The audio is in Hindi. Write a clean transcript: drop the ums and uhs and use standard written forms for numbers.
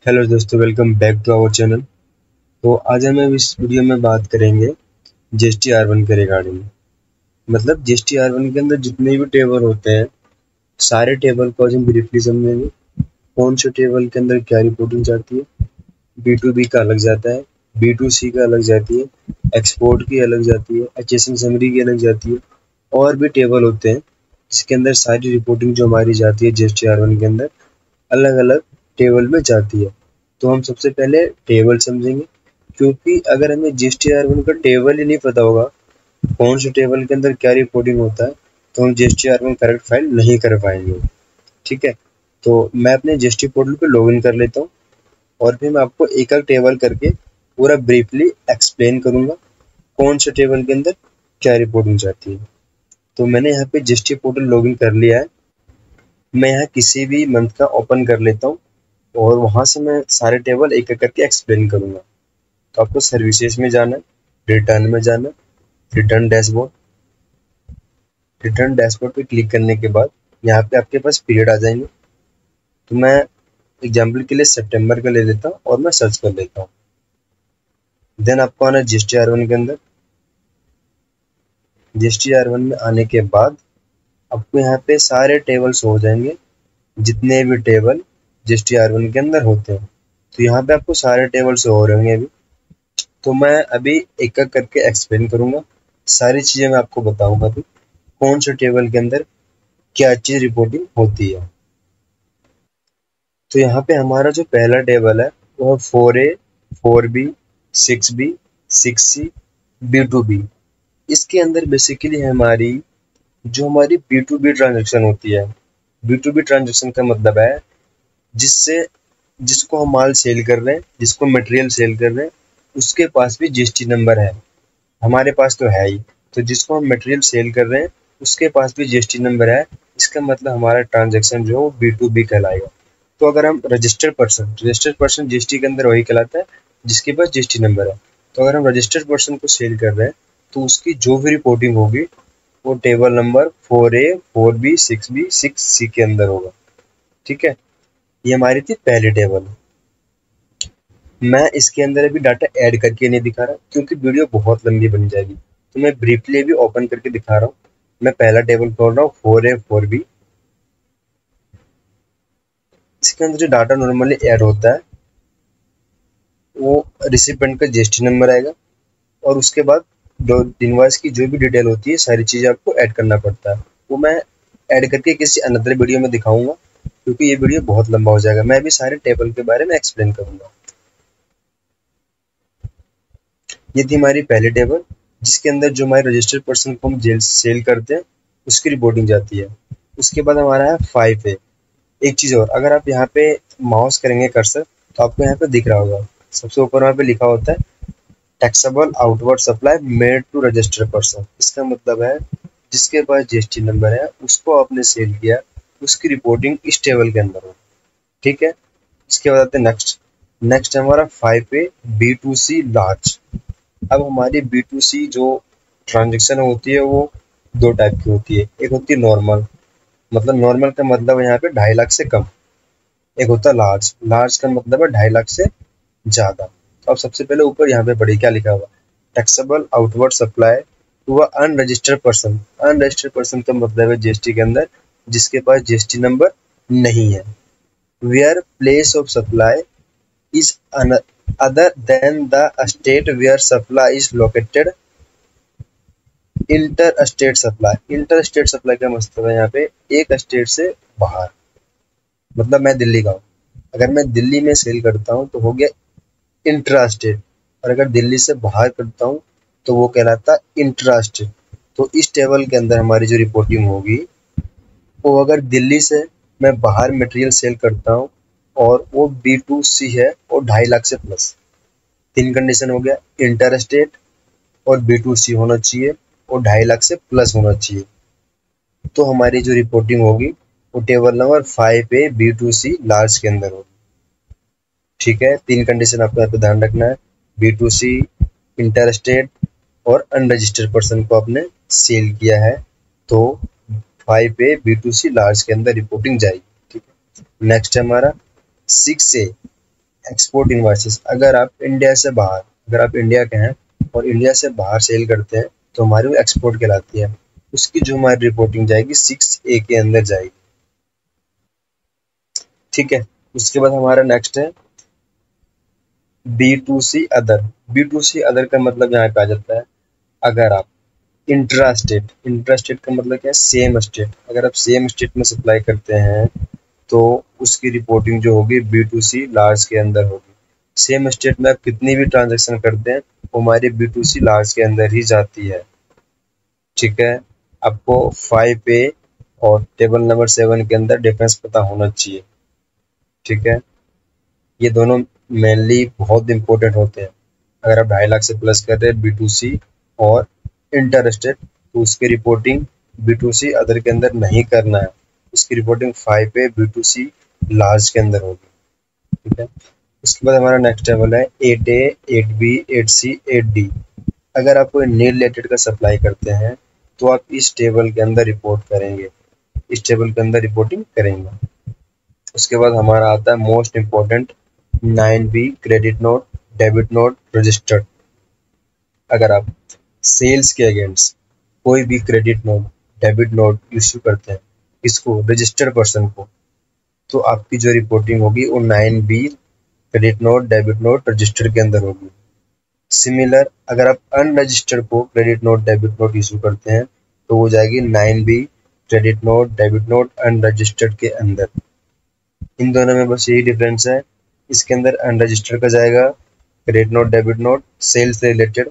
हेलो दोस्तों, welcome back to our channel. तो आज हम इस वीडियो में बात करेंगे जीएसटी R1 के रिगार्डिंग। मतलब जीएसटी R1 के अंदर जितने भी टेबल होते हैं, सारे टेबल को आज हम ब्रीफली समझेंगे। कौन से टेबल के अंदर क्या रिपोर्टिंग जाती है, B2B का अलग जाता है, B2C का अलग जाती है, एक्सपोर्ट की अलग जाती है, HSN समरी की अलग जाती है। और भी टेबल होते हैं जिसके अंदर सारी रिपोर्टिंग जो हमारी जाती है जीएसटी R1 के अंदर अलग अलग टेबल में जाती है। तो हम सबसे पहले टेबल समझेंगे, क्योंकि अगर हमें GST-R1 का टेबल ही नहीं पता होगा कौन से टेबल के अंदर क्या रिपोर्टिंग होता है, तो हम GST-R1 करेक्ट फाइल नहीं कर पाएंगे। ठीक है, तो मैं अपने GST पोर्टल पे लॉगिन कर लेता हूँ और फिर मैं आपको एक एक टेबल करके पूरा ब्रीफली एक्सप्लेन करूंगा कौन से टेबल के अंदर क्या रिपोर्टिंग जाती है। तो मैंने यहाँ पे GST पोर्टल लॉगिन कर लिया है। मैं यहाँ किसी भी मंथ का ओपन कर लेता हूँ और वहाँ से मैं सारे टेबल एक एक करके एक्सप्लेन करूंगा। तो आपको सर्विसेज में जाना है, रिटर्न में जाना है, रिटर्न डैशबोर्ड पे क्लिक करने के बाद यहाँ पे आपके पास पीरियड आ जाएंगे। तो मैं एग्जाम्पल के लिए सितंबर का ले लेता हूँ और मैं सर्च कर लेता हूँ। देन आपको आना है GST-R1 के अंदर। GST-R1 में आने के बाद आपको यहाँ पे सारे टेबल्स हो जाएंगे, जितने भी टेबल GST-R1 के अंदर होते हैं। तो यहाँ पे आपको सारे टेबल्स हो रहे होंगे अभी। तो मैं अभी एक एक करके एक्सप्लेन करूंगा, सारी चीजें मैं आपको बताऊंगा अभी कौन से टेबल के अंदर क्या चीज रिपोर्टिंग होती है। तो यहाँ पे हमारा जो पहला टेबल है वो है 4A, 4B, 6B, 6C, B2B। इसके अंदर बेसिकली हमारी जो हमारी B2B ट्रांजेक्शन होती है। B2B ट्रांजेक्शन का मतलब है जिससे जिसको हम माल सेल कर रहे हैं, जिसको मटेरियल सेल कर रहे हैं, उसके पास भी जीएसटी नंबर है। हमारे पास तो है ही, तो जिसको हम मटेरियल सेल कर रहे हैं उसके पास भी जीएसटी नंबर है। इसका मतलब हमारा ट्रांजैक्शन जो है वो B2B कहलाएगा। तो अगर हम रजिस्टर्ड पर्सन जीएसटी के अंदर वही कहलाता है जिसके पास जीएसटी नंबर है। तो अगर हम रजिस्टर्ड पर्सन को सेल कर रहे हैं तो उसकी जो भी रिपोर्टिंग होगी वो table number 4A, 4B, 6B, 6C के अंदर होगा। ठीक है, ये हमारी थी पहली टेबल। मैं इसके अंदर अभी डाटा ऐड करके नहीं दिखा रहा क्योंकि वीडियो बहुत लंबी बन जाएगी। तो मैं ब्रीफली अभी ओपन करके दिखा रहा हूँ। मैं पहला टेबल खोल रहा हूँ 4A, 4B। इसके अंदर जो डाटा नॉर्मली ऐड होता है वो रिसिपेंट का जीएसटी नंबर आएगा और उसके बाद जो इनवॉइस की जो भी डिटेल होती है सारी चीज़ें आपको ऐड करना पड़ता है। वो मैं ऐड करके किसी अनदर वीडियो में दिखाऊंगा क्योंकि ये वीडियो बहुत लंबा हो जाएगा। मैं अभी सारे टेबल के बारे में एक्सप्लेन करूंगा। ये थी हमारी पहली टेबल जिसके अंदर जो हमारे रजिस्टर्ड पर्सन को हम जेल सेल करते हैं उसकी रिपोर्टिंग जाती है। उसके बाद हमारा है 5A। एक चीज़ और, अगर आप यहाँ पे माउस करेंगे कर्सर तो आपको यहाँ पे दिख रहा होगा, सबसे ऊपर वहाँ पे लिखा होता है taxable outward supply made to registered person. इसका मतलब है जिसके पास जीएसटी नंबर है उसको आपने सेल किया, उसकी रिपोर्टिंग इस टेबल के अंदर हो। ठीक है, इसके बाद आते हैं नेक्स्ट। नेक्स्ट है हमारा 5A, B2C लार्ज। अब हमारी B2C जो ट्रांजेक्शन होती है वो दो टाइप की होती है। एक होती है नॉर्मल, मतलब नॉर्मल का मतलब है यहाँ पे 2.5 लाख से कम। एक होता है लार्ज, लार्ज का मतलब है 2.5 लाख से ज़्यादा। तो अब सबसे पहले ऊपर यहाँ पे पढ़िए क्या लिखा हुआ, taxable outward supply to a unregistered person. Unregistered person का मतलब है जीएसटी के अंदर जिसके पास जीएसटी नंबर नहीं है। Where place of supply is other than the state where supply is located। Inter state supply, inter state supply का मतलब है यहाँ पे एक स्टेट से बाहर। मतलब मैं दिल्ली का हूँ, अगर मैं दिल्ली में सेल करता हूँ तो हो गया इंट्रा स्टेट, और अगर दिल्ली से बाहर करता हूँ तो वो कहलाता है इंट्रा स्टेट। तो इस टेबल के अंदर हमारी जो रिपोर्टिंग होगी वो अगर दिल्ली से मैं बाहर मटेरियल सेल करता हूँ और वो B2C है और 2.5 लाख से प्लस, तीन कंडीशन हो गया, इंटर स्टेट और B2C होना चाहिए और 2.5 लाख से प्लस होना चाहिए। तो हमारी जो रिपोर्टिंग होगी वो table number 5A B2C large के अंदर होगी। ठीक है, तीन कंडीशन आपको यहाँ पे ध्यान रखना है, B2C, इंटर स्टेट और अनरजिस्टर्ड पर्सन को आपने सेल किया है तो 5A B2C लार्ज के अंदर रिपोर्टिंग जाएगी। ठीक है, नेक्स्ट है हमारा 6A। एक्सपोर्ट इनवॉइसेस, अगर आप इंडिया से बाहर, अगर आप इंडिया के हैं और इंडिया से बाहर सेल करते हैं तो हमारी वो एक्सपोर्ट कहलाती है। उसकी जो हमारी रिपोर्टिंग जाएगी 6A के अंदर जाएगी। ठीक है, उसके बाद हमारा नेक्स्ट है B2C अदर। B2C अदर का मतलब यहाँ पे आ जाता है, अगर आप इंट्रा स्टेट, इंट्रा स्टेट का मतलब क्या है, सेम स्टेट, अगर आप सेम स्टेट में सप्लाई करते हैं तो उसकी रिपोर्टिंग जो होगी B2C लार्ज के अंदर होगी। सेम स्टेट में आप कितनी भी ट्रांजेक्शन करते हैं वो हमारी B2C लार्ज के अंदर ही जाती है। ठीक है, आपको 5A और टेबल नंबर 7 के अंदर डिफरेंस पता होना चाहिए। ठीक है, ये दोनों मेनली बहुत इंपॉर्टेंट होते हैं। अगर आप 2.5 लाख से प्लस कर रहे हैं B2C और इंटर स्टेट तो उसकी रिपोर्टिंग B2C अदर के अंदर नहीं करना है, उसकी रिपोर्टिंग 5A B2C लार्ज के अंदर होगी। ठीक है, उसके बाद हमारा नेक्स्ट टेबल है 8A 8B 8C 8D। अगर आप कोई नील रिलेटेड का सप्लाई करते हैं तो आप इस टेबल के अंदर रिपोर्ट करेंगे, इस टेबल के अंदर रिपोर्टिंग करेंगे। उसके बाद हमारा आता है most important 9B credit note debit note registered. अगर आप सेल्स के अगेंस्ट कोई भी credit note debit note issue करते हैं इसको रजिस्टर्ड पर्सन को, तो आपकी जो रिपोर्टिंग होगी वो 9B credit note debit note registered के अंदर होगी। सिमिलर अगर आप अनरजिस्टर्ड को credit note debit note issue करते हैं तो वो जाएगी 9B credit note debit note unregistered के अंदर। इन दोनों में बस यही डिफरेंस है, इसके अंदर अनरजिस्टर्ड का जाएगा credit note debit note sales से रिलेटेड,